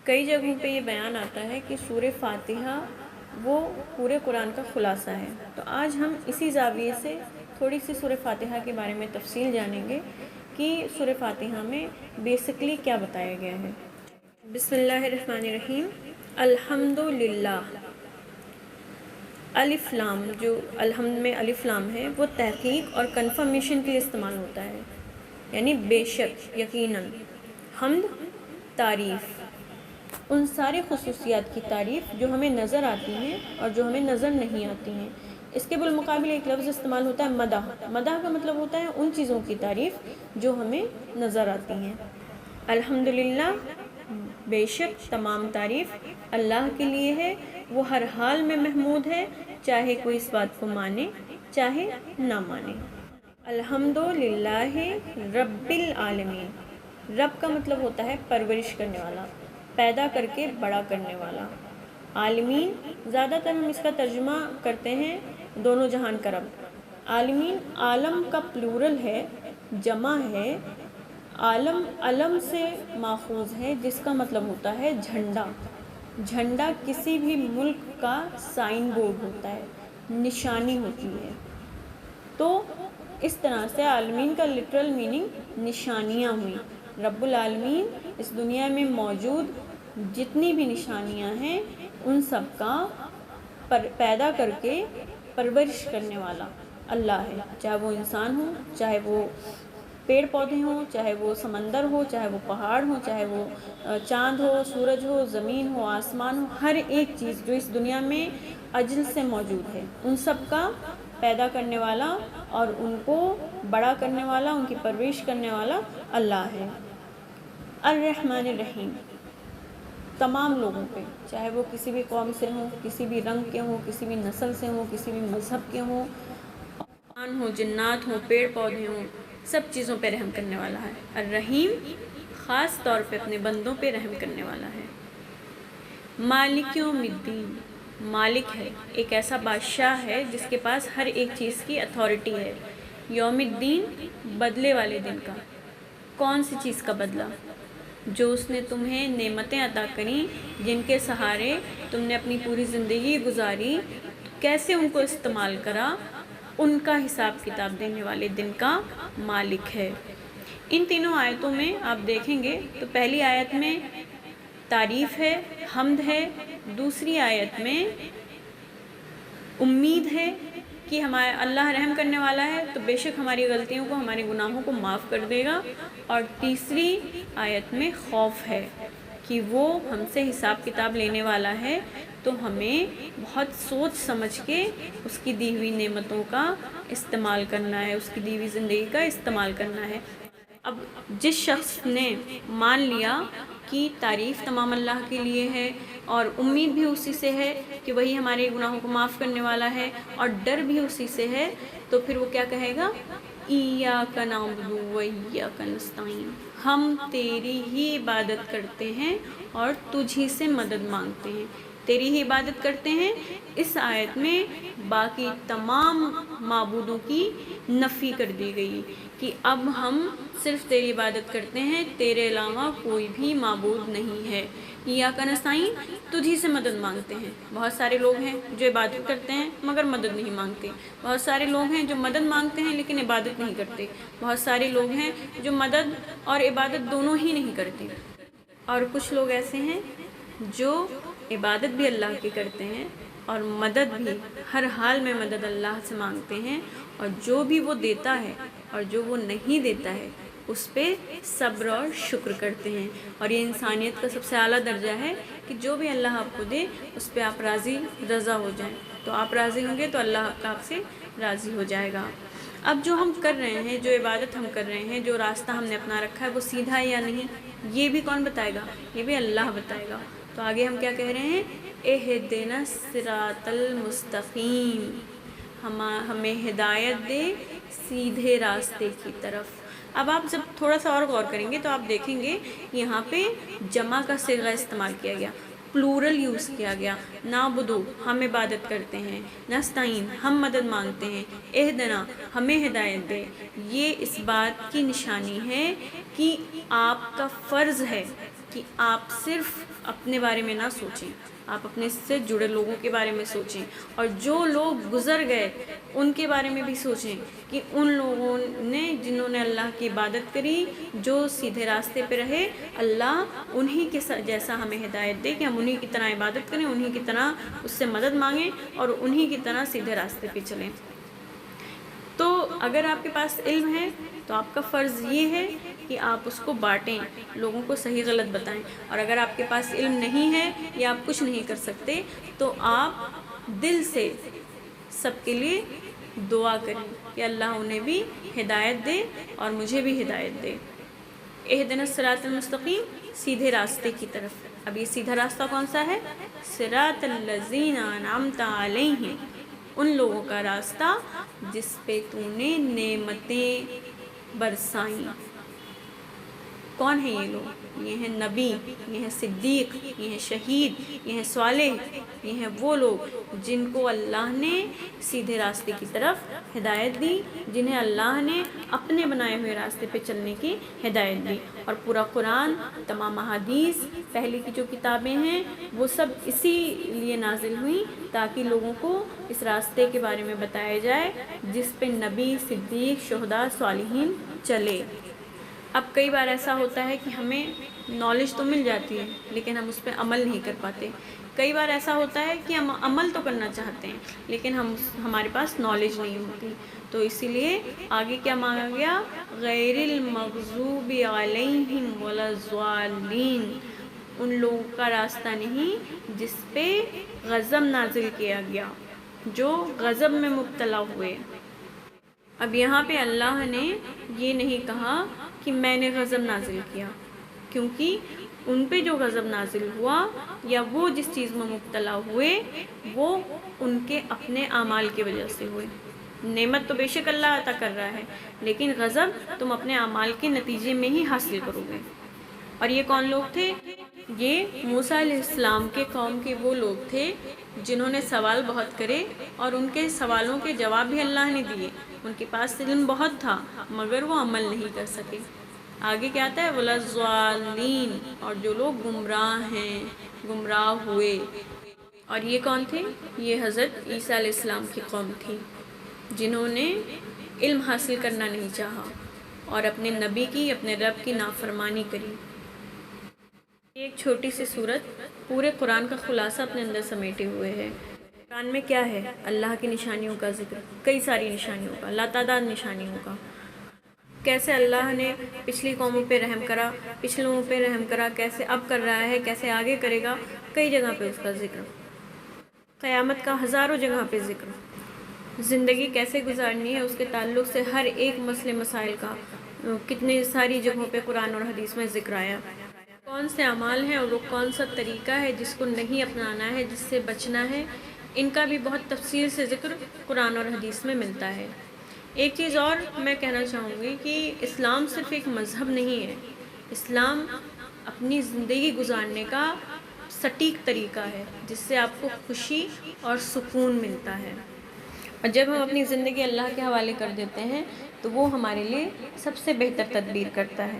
کئی جگہوں پہ یہ بیان آتا ہے کہ سورہ فاتحہ وہ پورے قرآن کا خلاصہ ہے۔ تو آج ہم اسی زاویے سے تھوڑی سی سورہ فاتحہ کے بارے میں تفصیل جانیں گے کہ سورہ فاتحہ میں بیسکلی کیا بتایا گیا ہے۔ بسم اللہ الرحمن الرحیم۔ الحمدللہ۔ الف لام، جو الحمد میں الف لام ہے وہ تحقیق اور کنفرمیشن کے لیے استعمال ہوتا ہے، یعنی بے شک، یقیناً۔ حمد، تعریف، ان سارے خصوصیات کی تعریف جو ہمیں نظر آتی ہیں اور جو ہمیں نظر نہیں آتی ہیں۔ اس کے بالمقابل ایک لفظ استعمال ہوتا ہے مدح۔ مدح کا مطلب ہوتا ہے ان چیزوں کی تعریف جو ہمیں نظر آتی ہیں۔ الحمدللہ، بے شک تمام تعریف اللہ کے لیے ہے، وہ ہر حال میں محمود ہے، چاہے کوئی اس بات کو مانے چاہے نہ مانے۔ الحمدللہ رب العالمین۔ رب کا مطلب ہوتا ہے پرورش کرنے والا، پیدا کر کے بڑا کرنے والا۔ عالمین، زیادہ تر ہم اس کا ترجمہ کرتے ہیں دونوں جہان کا رب۔ عالمین عالم کا پلورل ہے، جمع ہے۔ عالم علم سے ماخوذ ہے، جس کا مطلب ہوتا ہے جھنڈا۔ جھنڈا کسی بھی ملک کا سائن بورڈ ہوتا ہے، نشانی ہوتی ہے۔ تو اس طرح سے عالمین کا لٹرل میننگ نشانیاں ہوئیں۔ رب العالمین اس دنیا میں موجود جتنی بھی نشانیاں ہیں ان سب کا پیدا کر کے پرورش کرنے والا اللہ ہے، چاہے وہ انسان ہو، چاہے وہ پیڑ پودے ہوں، چاہے وہ سمندر ہو، چاہے وہ پہاڑ ہو، چاہے وہ چاند ہو، سورج ہو، زمین ہو، آسمان ہو۔ ہر ایک چیز جو اس دنیا میں اجل سے موجود ہے ان سب کا پیدا کرنے والا اور ان کو بڑا کرنے والا، ان کی پرورش کرنے والا اللہ ہے۔ الرحمن الرحیم، تمام لوگوں پہ، چاہے وہ کسی بھی قوم سے ہوں، کسی بھی رنگ کے ہوں، کسی بھی نسل سے ہوں، کسی بھی مذہب کے ہوں، انسان ہو، جنات ہوں، پیڑ پودے ہوں، سب چیزوں پہ رحم کرنے والا ہے۔ الرحیم، خاص طور پہ اپنے بندوں پہ رحم کرنے والا ہے۔ مالک یوم الدین، مالک ہے، ایک ایسا بادشاہ ہے جس کے پاس ہر ایک چیز کی اتھارٹی ہے۔ یوم الدین، بدلے والے دن کا۔ کون سی چیز کا بدلہ؟ جو اس نے تمہیں نعمتیں عطا کریں، جن کے سہارے تم نے اپنی پوری زندگی گزاری، کیسے ان کو استعمال کرا، ان کا حساب کتاب دینے والے دن کا مالک ہے۔ ان تینوں آیتوں میں آپ دیکھیں گے تو پہلی آیت میں تعریف ہے، حمد ہے، دوسری آیت میں امید ہے کہ ہمارا اللہ رحم کرنے والا ہے تو بے شک ہماری غلطیوں کو، ہمارے گناہوں کو معاف کر دے گا، اور تیسری آیت میں خوف ہے کہ وہ ہم سے حساب کتاب لینے والا ہے، تو ہمیں بہت سوچ سمجھ کے اس کی دی ہوئی نعمتوں کا استعمال کرنا ہے، اس کی دی ہوئی زندگی کا استعمال کرنا ہے۔ اب جس شخص نے مان لیا کہ تعریف تمام اللہ کے لیے ہے اور امید بھی اسی سے ہے کہ وہی ہمارے گناہوں کو معاف کرنے والا ہے، اور ڈر بھی اسی سے ہے، تو پھر وہ کیا کہے گا؟ ایاک نعبد و ایاک نستعین، ہم تیری ہی عبادت کرتے ہیں اور تجھ ہی سے مدد مانگتے ہیں، تیری ہی عبادت کرتے ہیں۔ اس آیت میں باقی تمام معبودوں کی نفی کر دی گئی کہ اب ہم صرف تیری عبادت کرتے ہیں، تیرے علاوہ کوئی بھی معبود نہیں ہے۔ ایاک نستعین، تجھی سے مدد مانگتے ہیں۔ بہت سارے لوگ ہیں جو عبادت کرتے ہیں مگر مدد نہیں مانگتے، بہت سارے لوگ ہیں جو مدد مانگتے ہیں لیکن عبادت نہیں کرتے، بہت سارے لوگ ہیں جو مدد اور عبادت دونوں ہی نہیں کرتے، اور کچھ لوگ ایسے ہیں جو عبادت بھی اللہ کی کرتے ہیں اور مدد بھی، ہر حال میں مدد اللہ سے مانگتے ہیں، اور جو بھی وہ دیتا ہے اور جو وہ نہیں دیتا ہے اس پہ صبر اور شکر کرتے ہیں۔ اور یہ انسانیت کا سب سے اعلیٰ درجہ ہے کہ جو بھی اللہ آپ کو دے اس پہ آپ راضی رضا ہو جائیں، تو آپ راضی ہوں گے تو اللہ آپ سے راضی ہو جائے گا۔ اب جو ہم کر رہے ہیں، جو عبادت ہم کر رہے ہیں، جو راستہ ہم نے اپنا رکھا ہے وہ سیدھا ہے یا نہیں، یہ بھی کون بتائے گا؟ یہ بھی اللہ بتائے گا۔ تو آگے ہم کیا کہہ رہے ہیں؟ اہدنا الصراط المستقیم، ہمیں ہدایت دے سیدھے راستے کی طرف۔ اب آپ جب تھوڑا سا اور غور کریں گے تو آپ دیکھیں گے یہاں پہ جمع کا صیغہ استعمال کیا گیا، پلورل یوز کیا گیا۔ نعبدو، ہم عبادت کرتے ہیں، نستعین، ہم مدد مانگتے ہیں، اہدنا، ہمیں ہدایت دے۔ یہ اس بات کی نشانی ہے کہ آپ کا فرض ہے کہ آپ صرف اپنے بارے میں نہ سوچیں، آپ اپنے سے جڑے لوگوں کے بارے میں سوچیں، اور جو لوگ گزر گئے ان کے بارے میں بھی سوچیں کہ ان لوگوں نے جنہوں نے اللہ کی عبادت کری، جو سیدھے راستے پہ رہے، اللہ انہی کے جیسا ہمیں ہدایت دے کہ ہم انہی کی طرح عبادت کریں، انہی کی طرح اس سے مدد مانگیں اور انہی کی طرح سیدھے راستے پہ چلیں۔ تو اگر آپ کے پاس علم ہے تو آپ کا فرض یہ ہے کہ آپ اس کو بانٹیں، لوگوں کو صحیح غلط بتائیں، اور اگر آپ کے پاس علم نہیں ہے یا آپ کچھ نہیں کر سکتے تو آپ دل سے سب کے لیے دعا کریں کہ اللہ انہیں بھی ہدایت دے اور مجھے بھی ہدایت دے۔ اہدنا الصراط المستقیم، سیدھے راستے کی طرف۔ اب یہ سیدھا راستہ کون سا ہے؟ صراط الذین انعمت علیہم، ان لوگوں کا راستہ جس پہ تو نے نعمتیں برسائیں۔ کون ہیں یہ لوگ؟ یہ ہیں نبی، یہ ہیں صدیق، یہ ہیں شہید، یہ ہیں صالح، یہ ہیں وہ لوگ جن کو اللہ نے سیدھے راستے کی طرف ہدایت دی، جنہیں اللہ نے اپنے بنائے ہوئے راستے پہ چلنے کی ہدایت دی۔ اور پورا قرآن، تمام احادیث، پہلے کی جو کتابیں ہیں وہ سب اسی لیے نازل ہوئیں تاکہ لوگوں کو اس راستے کے بارے میں بتایا جائے جس پہ نبی، صدیق، شہداء، صالحین چلے۔ اب کئی بار ایسا ہوتا ہے کہ ہمیں نالج تو مل جاتی ہے لیکن ہم اس پہ عمل نہیں کر پاتے۔ کئی بار ایسا ہوتا ہے کہ ہم عمل تو کرنا چاہتے ہیں لیکن ہمارے پاس نالج نہیں ہوتی، تو اسی لیے آگے کیا مانگا گیا؟ غیر المغضوب علیہم ولا الضالین، ان لوگوں کا راستہ نہیں جس پہ غضب نازل کیا گیا، جو غضب میں مبتلا ہوئے۔ اب یہاں پہ اللہ نے یہ نہیں کہا کہ میں نے غضب نازل کیا، کیونکہ ان پہ جو غضب نازل ہوا یا وہ جس چیز میں مبتلا ہوئے وہ ان کے اپنے اعمال کی وجہ سے ہوئے۔ نعمت تو بے شک اللہ عطا کر رہا ہے لیکن غضب تم اپنے اعمال کے نتیجے میں ہی حاصل کرو گے۔ اور یہ کون لوگ تھے؟ یہ موسیٰ علیہ السلام کے قوم کے وہ لوگ تھے جنہوں نے سوال بہت کرے اور ان کے سوالوں کے جواب بھی اللہ نے دیے۔ ان کے پاس علم بہت تھا مگر وہ عمل نہیں کر سکے۔ آگے کیا آتا ہے؟ ولا الضالین، اور جو لوگ گمراہ ہیں، گمراہ ہوئے۔ اور یہ کون تھے؟ یہ حضرت عیسیٰ علیہ السلام کی قوم تھی جنہوں نے علم حاصل کرنا نہیں چاہا اور اپنے نبی کی، اپنے رب کی نافرمانی کری۔ ایک چھوٹی سی صورت پورے قرآن کا خلاصہ اپنے اندر سمیٹے ہوئے ہے۔ قرآن میں کیا ہے؟ اللہ کی نشانیوں کا ذکر، کئی ساری نشانیوں کا، لاتعداد نشانیوں کا۔ کیسے اللہ نے پچھلی قوموں پہ رحم کرا، پچھلوں پہ رحم کرا، کیسے اب کر رہا ہے، کیسے آگے کرے گا، کئی جگہ پہ اس کا ذکر۔ قیامت کا ہزاروں جگہ پہ ذکر۔ زندگی کیسے گزارنی ہے اس کے تعلق سے ہر ایک مسئلے مسائل کا کتنی ساری جگہوں پہ قرآن اور حدیث میں ذکر آیا۔ کون سے اعمال ہیں اور وہ کون سا طریقہ ہے جس کو نہیں اپنانا ہے، جس سے بچنا ہے، ان کا بھی بہت تفصیل سے ذکر قرآن اور حدیث میں ملتا ہے۔ ایک چیز اور میں کہنا چاہوں گی کہ اسلام صرف ایک مذہب نہیں ہے، اسلام اپنی زندگی گزارنے کا سٹیک طریقہ ہے جس سے آپ کو خوشی اور سکون ملتا ہے۔ اور جب ہم اپنی زندگی اللہ کے حوالے کر دیتے ہیں تو وہ ہمارے لیے سب سے بہتر تدبیر کرتا ہے۔